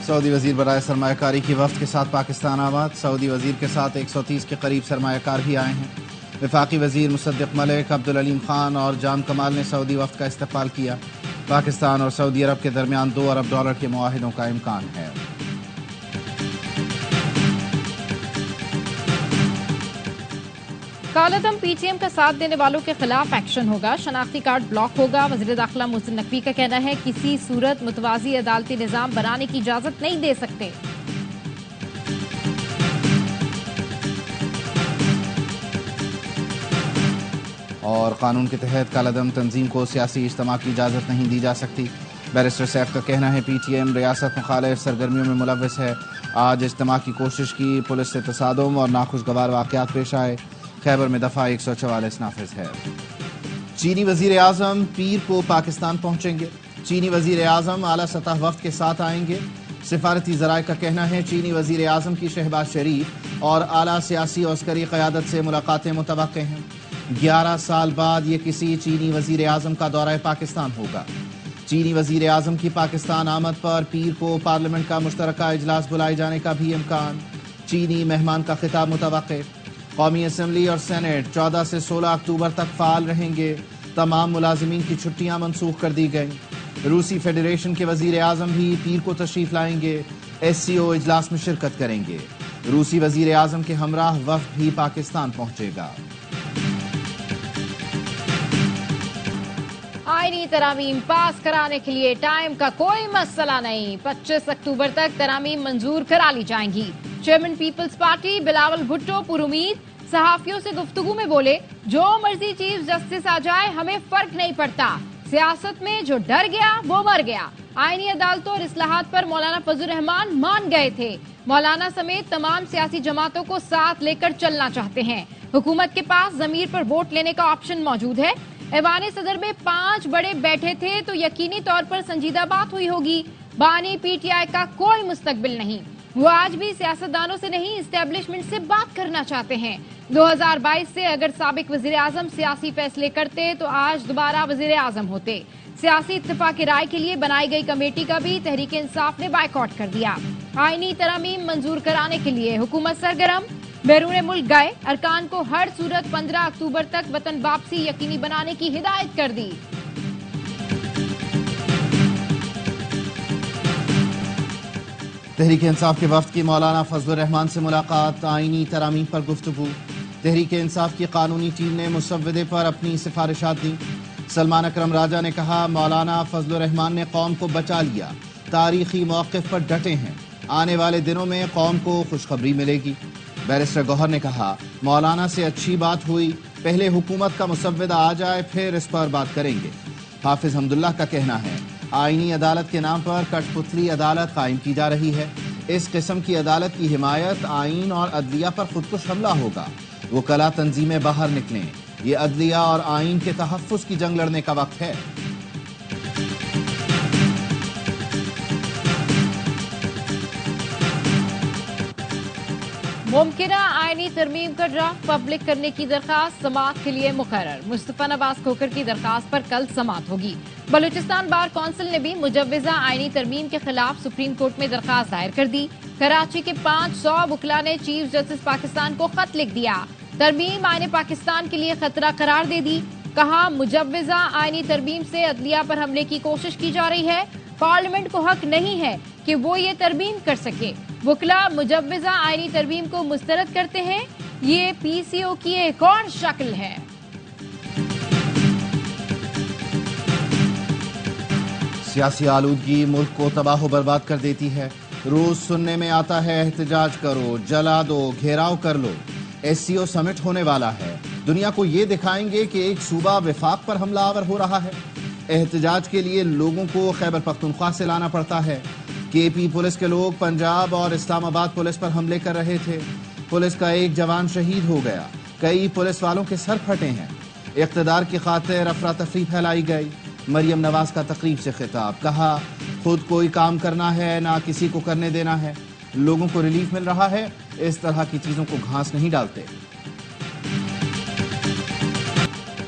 سعودی وزیر برائے سرمایہ کاری کی وفد کے ساتھ پاکستان آمد۔ سعودی وزیر کے ساتھ 130 کے قریب سرمایہ کار بھی آئے ہیں۔ وفاقی وزیر مصدق ملک، عبدالعلیم خان اور جان کمال نے سعودی وفد کا استقبال کیا۔ پاکستان اور سعودی عرب کے درمیان $2 ارب کے معاہدوں کا امکان ہے۔ کالعدم پی ٹی ایم کا ساتھ دینے والوں کے خلاف ایکشن ہوگا، شناختی کارڈ بلاک ہوگا۔ وزیر داخلہ محسن نقوی کا کہنا ہے کسی صورت متوازی عدالتی نظام بنانے کی اجازت نہیں دے سکتے۔ اور قانون کے تحت کالعدم تنظیم کو سیاسی اجتماع کی اجازت نہیں دی جا سکتی۔ بیرسٹر سیف کا کہنا ہے پی ٹی ایم ریاست مخالف سرگرمیوں میں ملوث ہے۔ آج اجتماع کی کوشش کی، پولیس سے تصادم اور ناخوشگوار واقعات پیش آئے۔ خیبر میں دفعہ 144 نافذ ہے۔ چینی وزیر اعظم پیر کو پاکستان پہنچیں گے۔ چینی وزیر اعظم اعلیٰ سطح وفد کے ساتھ آئیں گے۔ سفارتی ذرائع کا کہنا ہے چینی وزیر اعظم کی شہباز شریف اور اعلیٰ سیاسی اور عسکری قیادت سے ملاقاتیں متوقع ہیں۔ 11 سال بعد یہ کسی چینی وزیر اعظم کا دورہ پاکستان ہوگا۔ چینی وزیر اعظم کی پاکستان آمد پر پیر کو پارلیمنٹ کا مشترکہ اجلاس بلائے جانے کا بھی امکان۔ چینی مہمان کا خطاب متوقع۔ قومی اسمبلی اور سینیٹ 14 سے 16 اکتوبر تک فعال رہیں گے۔ تمام ملازمین کی چھٹیاں منسوخ کر دی گئیں۔ روسی فیڈریشن کے وزیر اعظم بھی پیر کو تشریف لائیں گے۔ ایس سی او اجلاس میں شرکت کریں گے۔ روسی وزیر اعظم کے ہمراہ وفد بھی پاکستان پہنچے گا۔ آئینی ترامیم پاس کرانے کے لیے ٹائم کا کوئی مسئلہ نہیں۔ 25 اکتوبر تک ترامیم منظور کرا لی جائیں گی۔ Chairman peoples party Bilawal Bhutto پر امید صحافیوں سے گفتگو میں بولے جو مرضی چیف جسٹس آ جائے ہمیں فرق نہیں پڑتا، سیاست میں جو ڈر گیا وہ مر گیا۔ آئینی عدالتوں اور اصلاحات پر مولانا فضل الرحمان مان گئے تھے، مولانا سمیت تمام سیاسی جماعتوں کو ساتھ لے کر چلنا چاہتے ہیں۔ حکومت کے پاس ضمیر پر ووٹ لینے کا آپشن موجود ہے۔ ایوان صدر میں 5 بڑے بیٹھے تھے تو یقینی طور پر سنجیدہ بات ہوئی ہوگی۔ بانی پی ٹی آئی کا کوئی مستقبل نہیں، وہ آج بھی سیاستدانوں سے نہیں اسٹیبلشمنٹ سے بات کرنا چاہتے ہیں۔ 2022 سے اگر سابق وزیر اعظم سیاسی فیصلے کرتے تو آج دوبارہ وزیر اعظم ہوتے۔ سیاسی اتفاق رائے کے لیے بنائی گئی کمیٹی کا بھی تحریک انصاف نے بائیکاٹ کر دیا۔ آئینی ترامیم منظور کرانے کے لیے حکومت سرگرم، بیرون ملک گئے ارکان کو ہر صورت 15 اکتوبر تک وطن واپسی یقینی بنانے کی ہدایت کر دی۔ تحریک انصاف کے وفد کی مولانا فضل الرحمان سے ملاقات، آئینی ترامیم پر گفتگو۔ تحریک انصاف کی قانونی ٹیم نے مسودے پر اپنی سفارشات دیں۔ سلمان اکرم راجہ نے کہا مولانا فضل الرحمان نے قوم کو بچا لیا، تاریخی موقف پر ڈٹے ہیں، آنے والے دنوں میں قوم کو خوشخبری ملے گی۔ بیرسٹر گوہر نے کہا مولانا سے اچھی بات ہوئی، پہلے حکومت کا مسودہ آ جائے پھر اس پر بات کریں گے۔ حافظ حمداللہ کا کہنا ہے آئینی عدالت کے نام پر کٹ پتلی عدالت قائم کی جا رہی ہے، اس قسم کی عدالت کی حمایت آئین اور عدلیہ پر خودکش حملہ ہوگا۔ وکلاء تنظیمیں باہر نکلیں، یہ عدلیہ اور آئین کے تحفظ کی جنگ لڑنے کا وقت ہے۔ ممکنہ آئینی ترمیم کا ڈرافٹ پبلک کرنے کی درخواست سماعت کے لیے مقرر۔ مصطفیٰ نواز کھوکھر کی درخواست پر کل سماعت ہوگی۔ بلوچستان بار کونسل نے بھی مجوزہ آئینی ترمیم کے خلاف سپریم کورٹ میں درخواست دائر کر دی۔ کراچی کے 500 وکلاء نے چیف جسٹس پاکستان کو خط لکھ دیا، ترمیم آئین پاکستان کے لیے خطرہ قرار دے دی۔ کہا مجوزہ آئینی ترمیم سے عدلیہ پر حملے کی کوشش کی جا رہی ہے، پارلیمنٹ کو حق نہیں ہے کہ وہ یہ ترمیم کر سکے۔ وکلاء مجوزہ آئینی ترمیم کو مسترد کرتے ہیں، یہ پی سی او کی ایک اور شکل ہے۔ سیاسی آلودگی ملک کو تباہ و برباد کر دیتی ہے۔ روز سننے میں آتا ہے احتجاج کرو، جلا دو، گھیراؤ کر لو۔ ایس سی او سمٹ ہونے والا ہے، دنیا کو یہ دکھائیں گے کہ ایک صوبہ وفاق پر حملہ آور ہو رہا ہے۔ احتجاج کے لیے لوگوں کو خیبر پختونخوا سے لانا پڑتا ہے۔ کے پی پولیس کے لوگ پنجاب اور اسلام آباد پولیس پر حملے کر رہے تھے، پولیس کا ایک جوان شہید ہو گیا، کئی پولیس والوں کے سر پھٹے ہیں۔ اقتدار کی خاطر افراتفری پھیلائی گئی۔ مریم نواز کا تقریب سے خطاب، کہا خود کوئی کام کرنا ہے نہ کسی کو کرنے دینا ہے، لوگوں کو ریلیف مل رہا ہے، اس طرح کی چیزوں کو گھاس نہیں ڈالتے۔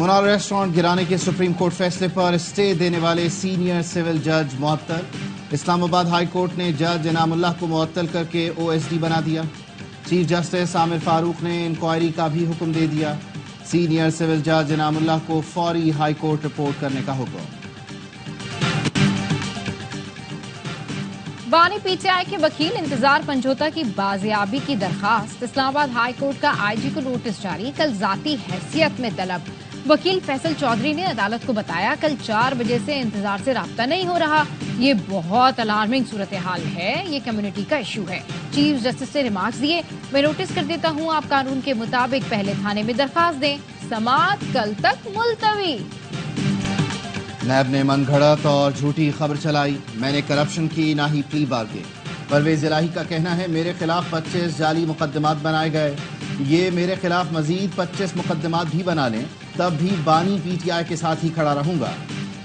منار ریسٹورانٹ گرانے کے سپریم کورٹ فیصلے پر اسٹے دینے والے سینئر سول جج معطل. اسلام آباد ہائی کورٹ نے جج انعام اللہ کو معطل کر کے OSD بنا دیا. چیف جسٹس عامر فاروق نے انکوائری کا بھی حکم دے دیا. سینئر سول جج انعام اللہ کو فوری ہائی کورٹ رپورٹ کرنے کا حکم. بانی PTI کے وکیل انتظار پنجوتا کی بازیابی کی درخواست. اسلام آباد ہائی کورٹ کا IG کو نوٹس جاری. کل ذاتی حیثیت میں طلب. وکیل فیصل چودھری نے عدالت کو بتایا کل 4 بجے سے انتظار سے رابطہ نہیں ہو رہا. یہ بہت الارمنگ صورتحال ہے. یہ کمیونٹی کا ایشو ہے. چیف جسٹس نے ریمارکس دیے. میں نوٹس کر دیتا ہوں آپ قانون کے مطابق پہلے تھانے میں درخواست دیں. سماعت کل تک ملتوی. نیب نے من گھڑت اور جھوٹی خبر چلائی. میں نے کرپشن کی نہ ہی پلی بارگین. پرویز الہی کا کہنا ہے میرے خلاف 25 جعلی مقدمات بنائے گئے. یہ میرے خلاف مزید 25 مقدمات بھی بنا لیں تب بھی بانی PTI کے ساتھ ہی کھڑا رہوں گا.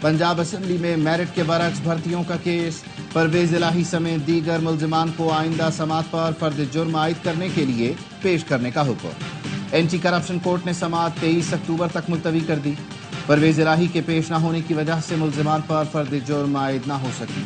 پنجاب اسمبلی میں میرٹ کے برعکس بھرتیوں کا کیس. پرویز الہی سمیت دیگر ملزمان کو آئندہ سماعت پر فرد جرم عائد کرنے کے لیے پیش کرنے کا حکم. اینٹی کرپشن کورٹ نے سماعت 23 اکتوبر تک ملتوی کر دی. پرویز الہی کے پیش نہ ہونے کی وجہ سے ملزمان پر فرد جرم عائد نہ ہو سکی.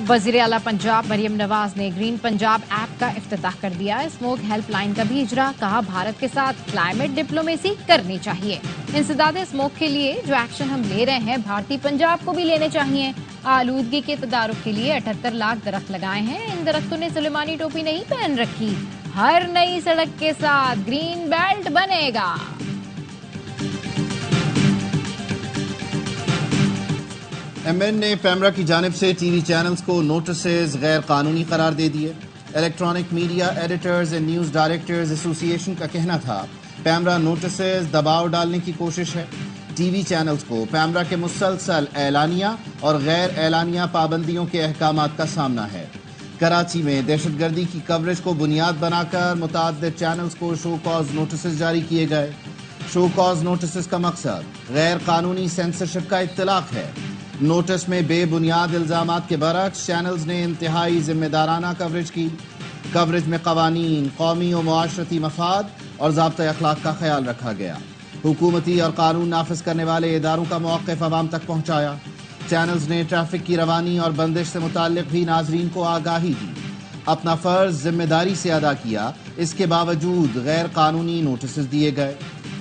وزیر اعلیٰ پنجاب مریم نواز نے گرین پنجاب ایپ کا افتتاح کر دیا. اسموک ہیلپ لائن کا بھی اجرا. کہا بھارت کے ساتھ کلائمیٹ ڈپلومیسی کرنی چاہیے. انسداد اسموک کے لیے جو ایکشن ہم لے رہے ہیں بھارتی پنجاب کو بھی لینے چاہیے. آلودگی کے تدارک کے لیے 78 لاکھ درخت لگائے ہیں. ان درختوں نے سلیمانی ٹوپی نہیں پہن رکھی. ہر نئی سڑک کے ساتھ گرین بیلٹ بنے گا. MN نے پیمرا کی جانب سے TV چینلز کو نوٹسز غیر قانونی قرار دے دیے. Electronic media editors and news directors ایسوسی ایشن کا کہنا تھا پیمرا نوٹسز دباؤ ڈالنے کی کوشش ہے. TV چینلز کو پیمرا کے مسلسل اعلانیہ اور غیر اعلانیہ پابندیوں کے احکامات کا سامنا ہے. کراچی میں دہشت گردی کی کوریج کو بنیاد بنا کر متعدد چینلز کو شو کاز نوٹسز جاری کیے گئے. شو کاز نوٹسز کا مقصد غیر قانونی سینسرشپ کا اطلاق ہے. نوٹس میں بے بنیاد الزامات کے برعکس چینلز نے انتہائی ذمہ دارانہ کوریج کی. کوریج میں قوانین، قومی و معاشرتی مفاد اور ضابطۂ اخلاق کا خیال رکھا گیا. حکومتی اور قانون نافذ کرنے والے اداروں کا موقف عوام تک پہنچایا. چینلز نے ٹریفک کی روانی اور بندش سے متعلق بھی ناظرین کو آگاہی دی. اپنا فرض ذمہ داری سے ادا کیا. اس کے باوجود غیر قانونی نوٹسز دیے گئے.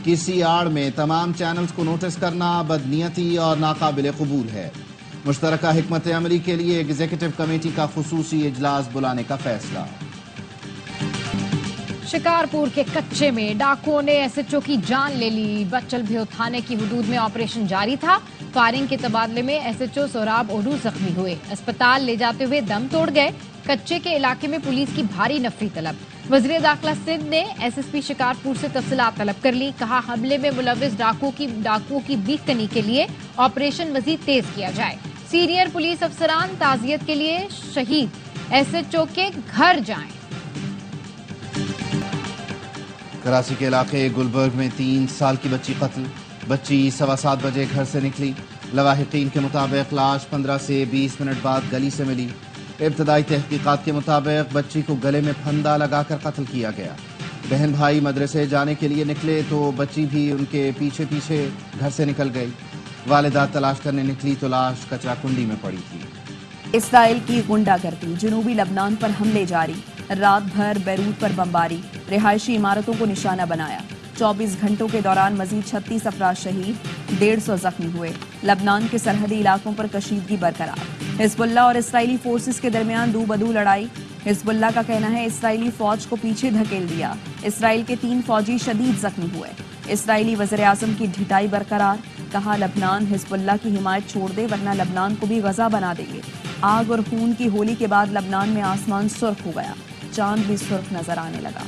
کسی آڑ میں تمام چینلز کو نوٹس کرنا بدنیتی اور ناقابل قبول ہے. مشترکہ حکمت عملی کے لیے ایگزیکٹو کمیٹی کا خصوصی اجلاس بلانے کا فیصلہ. شکارپور کے کچے میں ڈاکوؤں نے SHO کی جان لے لی. بچل بھیو تھانے کی حدود میں آپریشن جاری تھا. فائرنگ کے تبادلے میں SHO سوراب اوڈو زخمی ہوئے. اسپتال لے جاتے ہوئے دم توڑ گئے. کچے کے علاقے میں پولیس کی بھاری نفری طلب. وزیر داخلہ سندھ نے SSP شکارپور سے تفصیلات طلب کر لی. کہا حملے میں ملوث ڈاکوؤں کی بیک کنی کے لیے آپریشن مزید تیز کیا جائے. سینئر پولیس افسران تعزیت کے لیے شہید SHO کے گھر جائیں. کراچی کے علاقے گلبرگ میں 3 سال کی بچی قتل. بچی 7:15 بجے گھر سے نکلی. لواحقین کے مطابق لاش 15 سے 20 منٹ بعد گلی سے ملی. ابتدائی تحقیقات کے مطابق بچی کو گلے میں پھندا لگا کر قتل کیا گیا. بہن بھائی مدرسے جانے کے لیے نکلے تو بچی بھی ان کے پیچھے پیچھے گھر سے نکل گئی. والدہ تلاش کرنے نکلی تو لاش کچرا کنڈی میں پڑی تھی. اسرائیل کی غنڈہ گردی. جنوبی لبنان پر حملے جاری. رات بھر بیروت پر بمباری. رہائشی عمارتوں کو نشانہ بنایا. 24 گھنٹوں کے دوران مزید 36 افراد شہید. 150 زخمی ہوئے. لبنان کے سرحدی علاقوں پر کشیدگی برقرار. حزب اللہ اور اسرائیلی فورسز کے درمیان دو بدو لڑائی. حزب اللہ کا کہنا ہے اسرائیلی فوج کو پیچھے دھکیل دیا. اسرائیل کے 3 فوجی شدید زخمی ہوئے. اسرائیلی وزیر اعظم کی ڈھٹائی برقرار. کہا لبنان حزب اللہ کی حمایت چھوڑ دے ورنہ لبنان کو بھی غزہ بنا دیں گے. آگ اور خون کی ہولی کے بعد لبنان میں آسمان سرخ ہو گیا. چاند بھی سرخ نظر آنے لگا.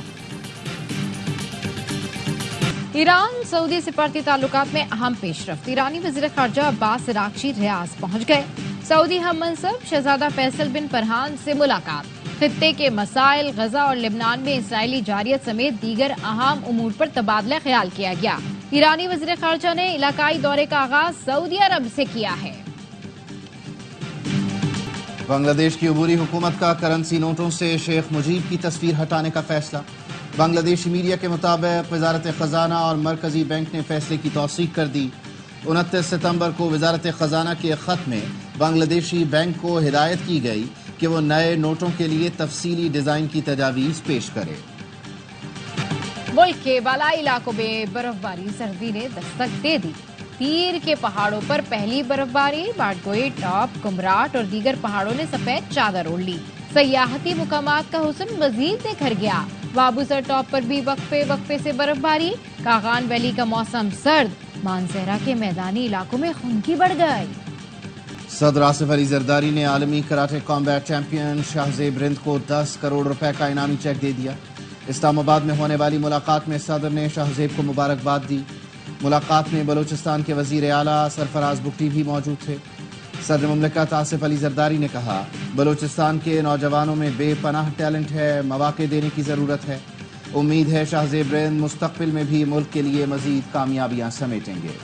ایران سعودی سفارتی تعلقات میں اہم پیش رفت. ایرانی وزیر خارجہ عباس عراقچی ریاض پہنچ گئے. سعودی ہم منصب شہزادہ فیصل بن فرحان سے ملاقات. خطے کے مسائل، غزہ اور لبنان میں اسرائیلی جارحیت سمیت دیگر اہم امور پر تبادلہ خیال کیا گیا. ایرانی وزیر خارجہ نے علاقائی دورے کا آغاز سعودی عرب سے کیا ہے. بنگلہ دیش کی عبوری حکومت کا کرنسی نوٹوں سے شیخ مجیب کی تصویر ہٹانے کا فیصلہ. بنگلہ دیشی میڈیا کے مطابق وزارت خزانہ اور مرکزی بینک نے فیصلے کی توثیق کر دی۔ 29 ستمبر کو وزارت خزانہ کے خط میں بنگلہ دیشی بینک کو ہدایت کی گئی کہ وہ نئے نوٹوں کے لیے تفصیلی ڈیزائن کی تجاویز پیش کرے۔ ملک کے بالائی علاقوں میں برف باری سردی نے دستک دے دی۔ پیر کے پہاڑوں پر پہلی برف باری، باٹگوئی ٹاپ، کمراٹ اور دیگر پہاڑوں نے سفید چادر اوڑھ لی۔ سیاحتی مقامات کا حسن مزید نکھر گیا۔ بابوسر ٹاپ پر بھی وقفے وقفے سے برف باری۔ کاغان ویلی کا موسم سرد، مانسہرہ کے میدانی علاقوں میں خنکی بڑھ گئی۔ صدر آصف علی زرداری نے عالمی کراٹے کامبیٹ چیمپئن شاہزیب رند کو 10 کروڑ روپے کا انعامی چیک دے دیا۔ اسلام آباد میں ہونے والی ملاقات میں صدر نے شاہزیب کو مبارکباد دی۔ ملاقات میں بلوچستان کے وزیر اعلیٰ سرفراز بگٹی بھی موجود تھے۔ صدر مملکت آصف علی زرداری نے کہا، بلوچستان کے نوجوانوں میں بے پناہ ٹیلنٹ ہے، مواقع دینے کی ضرورت ہے۔ امید ہے شاہزیب رند مستقبل میں بھی ملک کے لیے مزید کامیابیاں سمیٹیں گے۔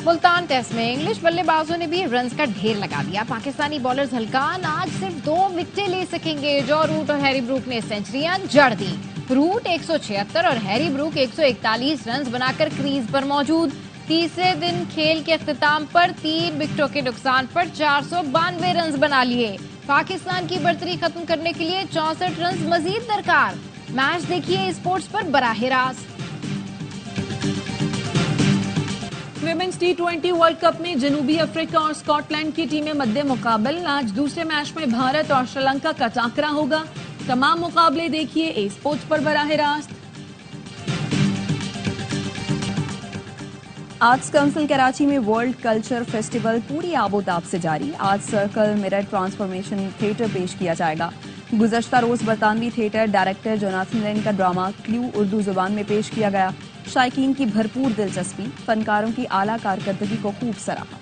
ملتان ٹیسٹ میں انگلش بلے بازوں نے بھی رنز کا ڈھیر لگا دیا۔ پاکستانی بالرز ہلکان آج صرف 2 وکٹیں لے سکیں گے۔ جو روٹ اور ہیری بروک نے سینچریاں جڑ دی۔ روٹ 176 اور ہیری بروک 141 رنز بنا کر کریز پر موجود۔ تیسرے دن کھیل کے اختتام پر 3 وکٹوں کے نقصان پر 492 رنز بنا لیے۔ پاکستان کی برتری ختم کرنے کے لیے 64 رنز مزید درکار۔ میچ دیکھیے اسپورٹس پر براہ راست۔ ویمنز T20 ورلڈ کپ میں جنوبی افریقہ اور اسکاٹ لینڈ کی ٹیمیں مد مقابل۔ آج دوسرے میچ میں بھارت اور سری لنکا کا ٹاکرا ہوگا۔ تمام مقابلے دیکھیے اے اسپورٹس پر براہ راست۔ آرٹس کونسل کراچی میں ورلڈ کلچر فیسٹیول پوری آب و تاب سے جاری۔ آج سرکل مرر ٹرانسفارمیشن تھیٹر پیش کیا جائے گا۔ گزشتہ روز برطانوی تھیٹر ڈائریکٹر جوناتھن لین کا ڈرامہ کلیو اردو زبان میں پیش کیا گیا۔ شائقین کی بھرپور دلچسپی، فنکاروں کی اعلیٰ کارکردگی کو خوب سراہا۔